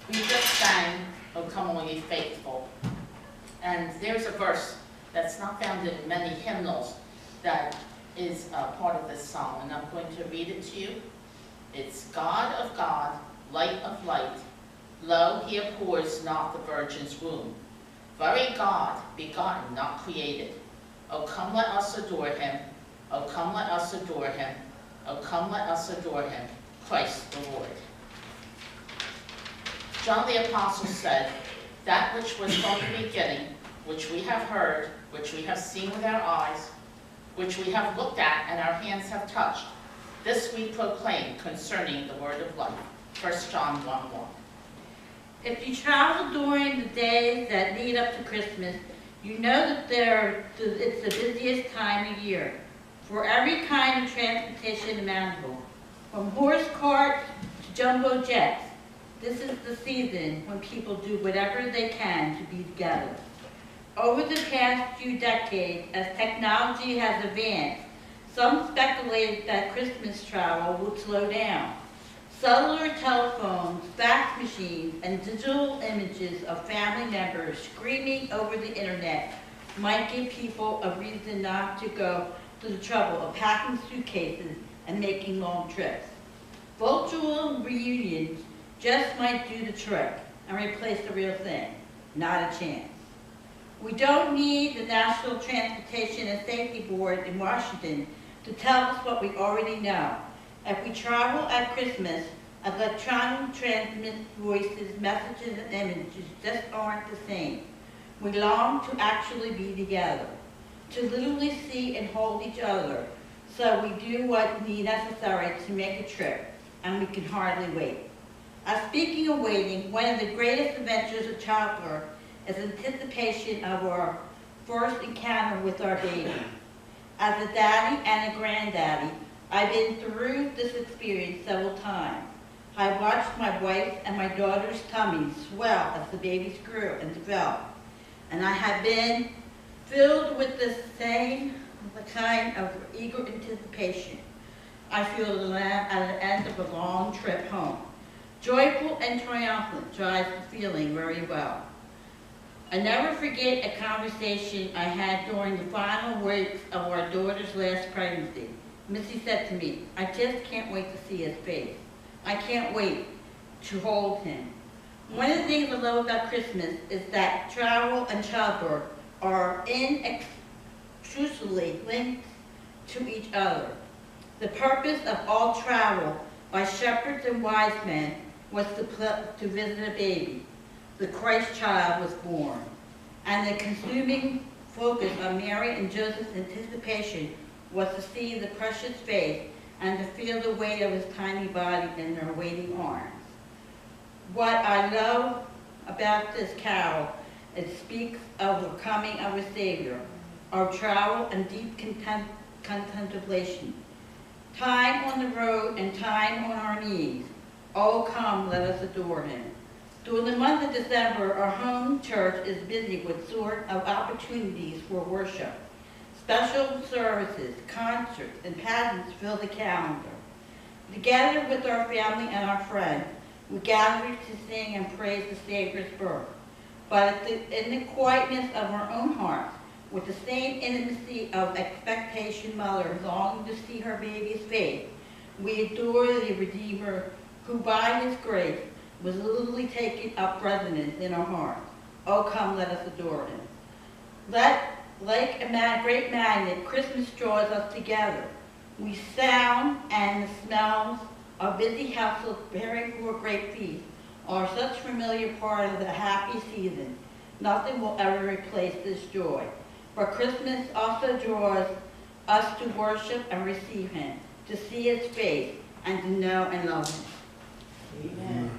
We just sang, "O Come All Ye Faithful," and there's a verse that's not found in many hymnals that is part of this song, and I'm going to read it to you. It's God of God, light of light, lo, he abhors not the virgin's womb. Very God, begotten, not created. O come, let us adore him. O come, let us adore him. O come, let us adore him, Christ the Lord. John the Apostle said, that which was from the beginning, which we have heard, which we have seen with our eyes, which we have looked at and our hands have touched, this we proclaim concerning the word of life. 1 John 1:1. If you travel during the days that lead up to Christmas, you know that it's the busiest time of year for every kind of transportation imaginable, from horse carts to jumbo jets. This is the season when people do whatever they can to be together. Over the past few decades, as technology has advanced, some speculated that Christmas travel would slow down. Cellular telephones, fax machines, and digital images of family members screaming over the internet might give people a reason not to go to the trouble of packing suitcases and making long trips. Virtual reunions just might do the trick and replace the real thing. Not a chance. We don't need the National Transportation and Safety Board in Washington to tell us what we already know. If we travel at Christmas, electronic transmit voices, messages, and images just aren't the same. We long to actually be together, to literally see and hold each other, so we do what is necessary to make a trip, and we can hardly wait. Speaking of waiting, one of the greatest adventures of childbirth is anticipation of our first encounter with our baby. As a daddy and a granddaddy, I've been through this experience several times. I watched my wife and my daughter's tummies swell as the babies grew and developed, and I have been filled with the same kind of eager anticipation I feel at the end of a long trip home. Joyful and triumphant drives the feeling very well. I never forget a conversation I had during the final weeks of our daughter's last pregnancy. Missy said to me, I just can't wait to see his face. I can't wait to hold him. One of the things I love about Christmas is that travel and childbirth are inextricably linked to each other. The purpose of all travel by shepherds and wise men was to visit a baby. The Christ child was born, and the consuming focus on Mary and Joseph's anticipation was to see the precious face and to feel the weight of his tiny body in their waiting arms. What I love about this carol, it speaks of the coming of a Savior, our travel and deep contemplation, time on the road and time on our knees. Oh, come, let us adore him. During the month of December, our home church is busy with sort of opportunities for worship. Special services, concerts, and pageants fill the calendar. Together with our family and our friends, we gather to sing and praise the Savior's birth. But in the quietness of our own hearts, with the same intimacy of expectation mother longing to see her baby's face, we adore the Redeemer who by his grace was literally taking up residence in our hearts. Oh, come, let us adore him. Like a great magnet, Christmas draws us together. We sound and the smells of busy households preparing for a great feast are such familiar part of the happy season. Nothing will ever replace this joy. For Christmas also draws us to worship and receive him, to see his face, and to know and love him. Amen.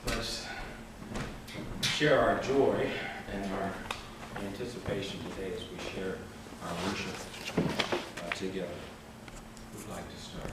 Let's share our joy and our anticipation today as we share our worship together. Who'd like to start?